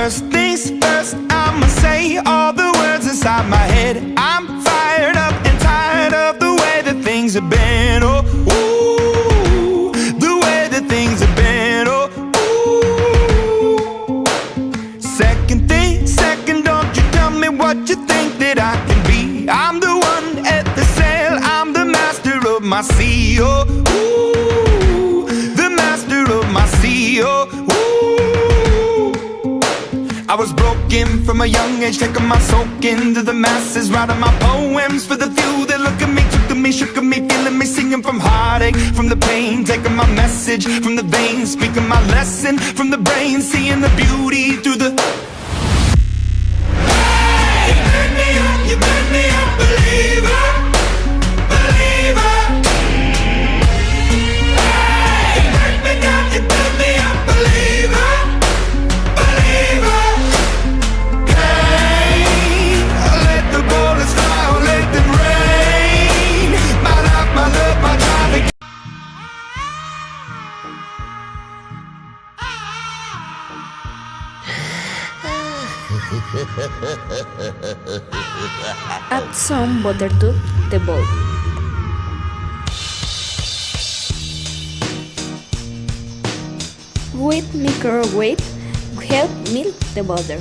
First things first, I'ma say all the words inside my head. I'm fired up and tired of the way that things have been. Oh, ooh, the way that things have been. Oh, ooh. Second thing, second, don't you tell me what you think that I can be. I'm the one at the sail, I'm the master of my sea. Oh, ooh, the master of my sea. Oh, ooh. I was broken from a young age, taking my soak into the masses, writing my poems for the few that look at me, took to me, shook at me, feeling me, singing from heartache, from the pain, taking my message from the veins, speaking my lesson from the brain, seeing the beauty through the. Hey, you burn me up, believer, believer. Hey, you burn me down, you burn me up, believer, believer. Hey, let the bullets fly, or let them rain. My life, my love, my drive. Add some butter to the bowl. With microwave, help melt the butter.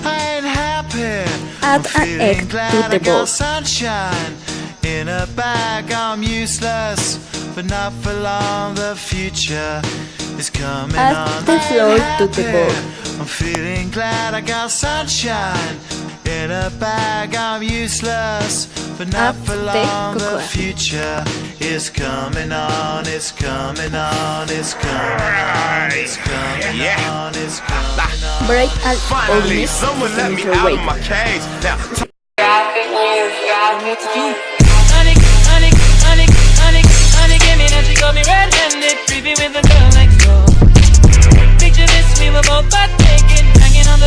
I ain't happy. Add an egg to the bowl. Sunshine in a bag. I'm useless, but not for long. The future is coming Add on. the flour to the bowl. I'm feeling glad I got sunshine in a bag. I'm useless, but not Add for the long. The cocoa. future is coming on. It's coming on. It's coming on. It's coming on. It's coming on. Break an Finally, omelette someone in let the me out of microwave. my cage. Now, Honey came in and she got me red-handed, creepy with the girl next door. Picture this, we were both butt naked, hanging on the.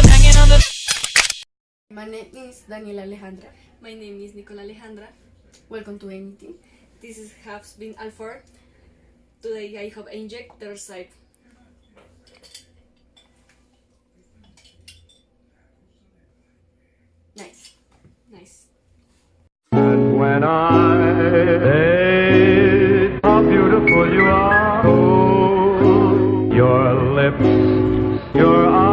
My name is Daniela Alejandra. My name is Nicola Alejandra. Welcome to Anything. This is has been Alford. Today I have inject their side. Nice, nice. And when I say how beautiful you are, oh, your lips, your eyes.